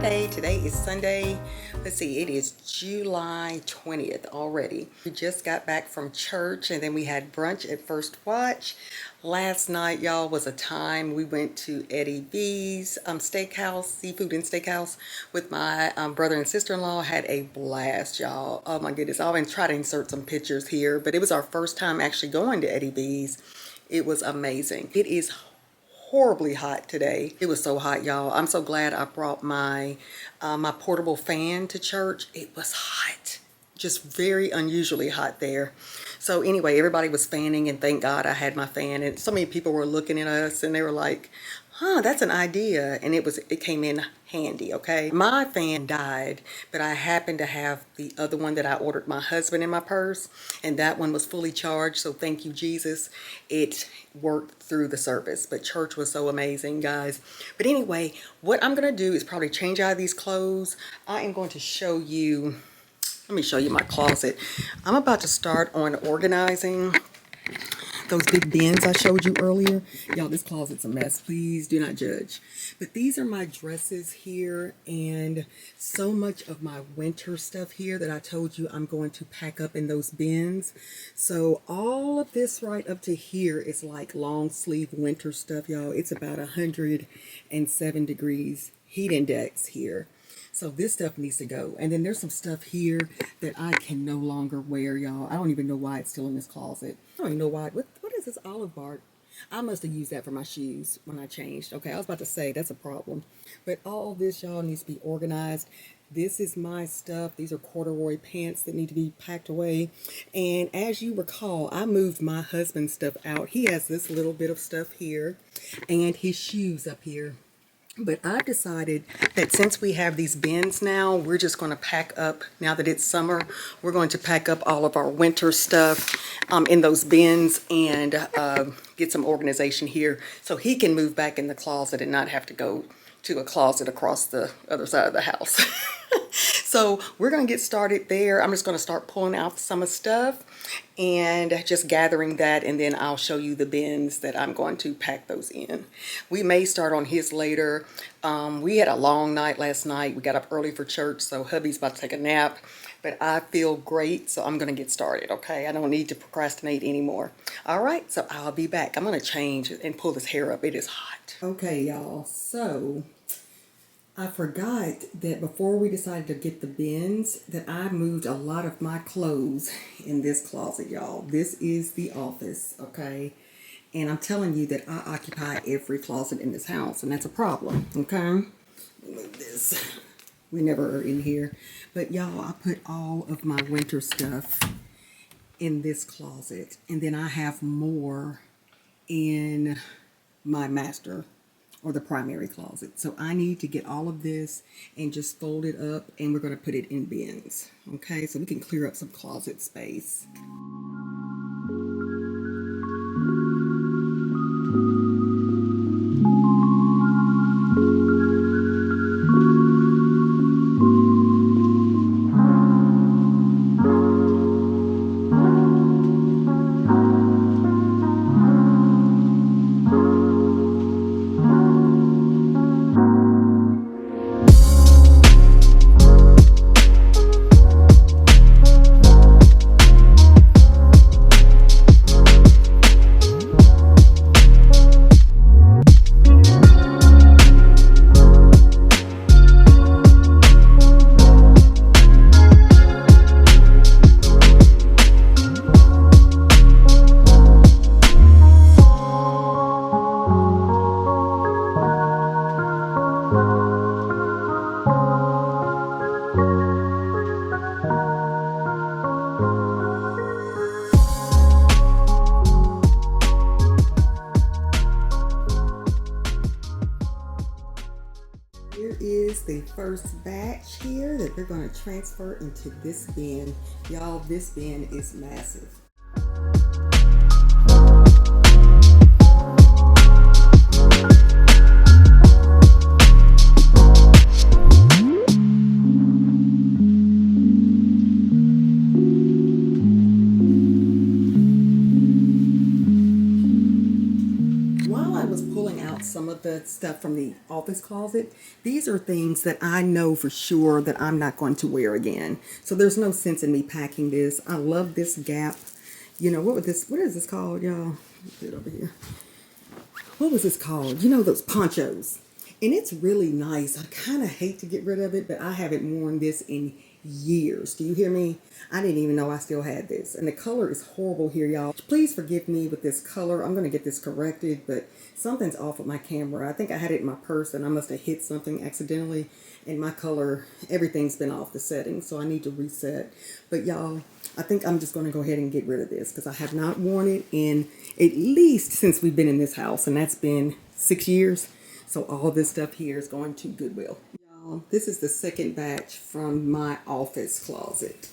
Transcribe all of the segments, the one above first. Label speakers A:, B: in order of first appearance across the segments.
A: Monday. Today is Sunday. Let's see, it is July 20th already. We just got back from church and then we had brunch at First Watch. Last night, y'all, was a time we went to Eddie V's steakhouse, seafood and steakhouse with my brother and sister-in-law. Had a blast, y'all. Oh my goodness. I'll try to insert some pictures here, but it was our first time actually going to Eddie V's. It was amazing. It is horribly hot today. It was so hot, y'all. I'm so glad I brought my my portable fan to church. It was hot, just very unusually hot there. So anyway, everybody was fanning, and thank God I had my fan. And so many people were looking at us, and they were like, "Huh, that's an idea." And it came in handy. Okay, my fan died, but I happened to have the other one that I ordered my husband in my purse, and that one was fully charged. So thank you, Jesus. It worked through the service, but church was so amazing, guys. But anyway, what I'm gonna do is probably change out of these clothes. I am going to show you, let me show you my closet. I'm about to start on organizing those big bins I showed you earlier. Y'all, this closet's a mess. Please do not judge. But these are my dresses here and so much of my winter stuff here that I told you I'm going to pack up in those bins. So all of this right up to here is like long sleeve winter stuff, y'all. It's about 107 degrees heat index here. So this stuff needs to go. And then there's some stuff here that I can no longer wear, y'all. I don't even know why it's still in this closet. I don't even know why. What is this olive bark? I must have used that for my shoes when I changed. Okay, I was about to say that's a problem. But all this, y'all, needs to be organized. This is my stuff. These are corduroy pants that need to be packed away. And as you recall, I moved my husband's stuff out. He has this little bit of stuff here and his shoes up here. But I've decided that since we have these bins now, we're just going to pack up, now that it's summer, we're going to pack up all of our winter stuff in those bins and get some organization here so he can move back in the closet and not have to go to a closet across the other side of the house. So we're going to get started there. I'm just going to start pulling out some of stuff and just gathering that, and then I'll show you the bins that I'm going to pack those in. We may start on his later. We had a long night last night. We got up early for church, so hubby's about to take a nap. But I feel great, so I'm going to get started, okay? I don't need to procrastinate anymore. All right, so I'll be back. I'm going to change and pull this hair up. It is hot. Okay, y'all, so I forgot that before we decided to get the bins, that I moved a lot of my clothes in this closet, y'all. This is the office, okay? And I'm telling you that I occupy every closet in this house, and that's a problem, okay? Move this. We never are in here. But y'all, I put all of my winter stuff in this closet, and then I have more in my master or the primary closet. So I need to get all of this and just fold it up, and we're going to put it in bins. Okay, so we can clear up some closet space. Here is the first batch here that we're going to transfer into this bin. Y'all, this bin is massive. some of the stuff from the office closet. These are things that I know for sure that I'm not going to wear again. So there's no sense in me packing this. I love this Gap. You know, what is this called, y'all? Let's put it over here. What was this called? You know, those ponchos. And it's really nice. I kind of hate to get rid of it, but I haven't worn this in years. Do you hear me? I didn't even know I still had this. And the color is horrible here, y'all. Please forgive me with this color. I'm going to get this corrected, but something's off with my camera. I think I had it in my purse and I must have hit something accidentally. And my color, everything's been off the setting, so I need to reset. But y'all, I think I'm just going to go ahead and get rid of this because I have not worn it in at least since we've been in this house, and that's been 6 years. So all this stuff here is going to Goodwill. Y'all, this is the second batch from my office closet.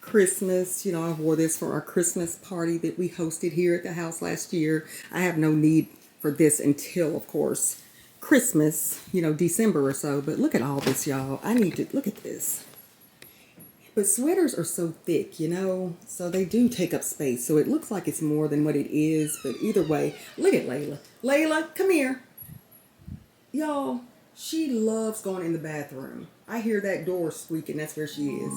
A: Christmas, you know, I wore this for our Christmas party that we hosted here at the house last year. I have no need for this until, of course, Christmas, you know, December or so. But look at all this, y'all. I need to look at this. But sweaters are so thick, you know, so they do take up space. So it looks like it's more than what it is. But either way, look at Layla. Layla, come here. Y'all, she loves going in the bathroom. I hear that door squeaking. That's where she is.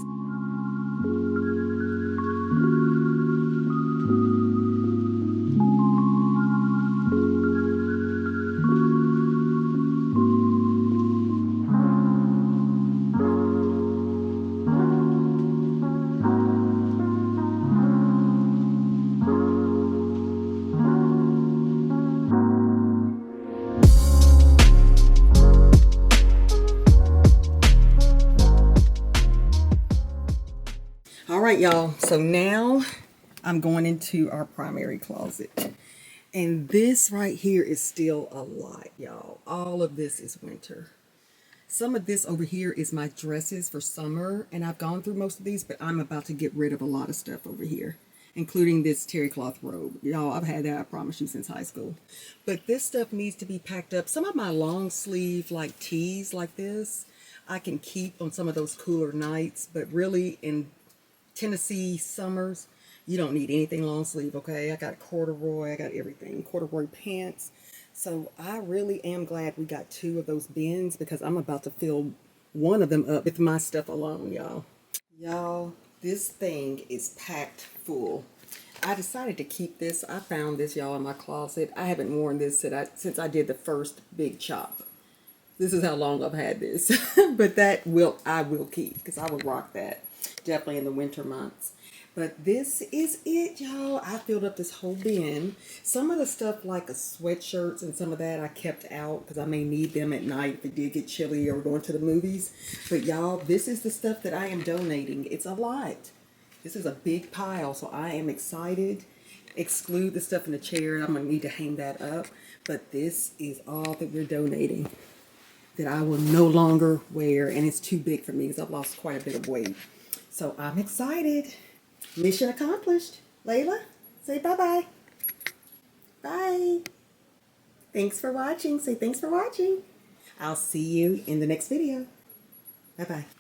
A: All right, y'all. So now I'm going into our primary closet. And this right here is still a lot, y'all. All of this is winter. Some of this over here is my dresses for summer. And I've gone through most of these, but I'm about to get rid of a lot of stuff over here, including this terry cloth robe. Y'all, I've had that, I promise you, since high school. But this stuff needs to be packed up. Some of my long sleeve like tees like this, I can keep on some of those cooler nights. But really in Tennessee summers, you don't need anything long sleeve, okay? I got corduroy, I got everything, corduroy pants. So I really am glad we got 2 of those bins because I'm about to fill one of them up with my stuff alone, y'all. Y'all, this thing is packed full. I decided to keep this. I found this, y'all, in my closet. I haven't worn this since I did the first big chop. This is how long I've had this. But I will keep because I will rock that. Definitely in the winter months. But this is it, y'all. I filled up this whole bin. Some of the stuff like sweatshirts and some of that I kept out because I may need them at night if it did get chilly or we're going to the movies. But y'all, this is the stuff that I am donating. It's a lot. This is a big pile, so I am excited. Exclude the stuff in the chair. I'm going to need to hang that up. But this is all that we're donating that I will no longer wear, and it's too big for me because I've lost quite a bit of weight. So I'm excited. Mission accomplished. Layla, say bye-bye. Bye. Thanks for watching. Say thanks for watching. I'll see you in the next video. Bye-bye.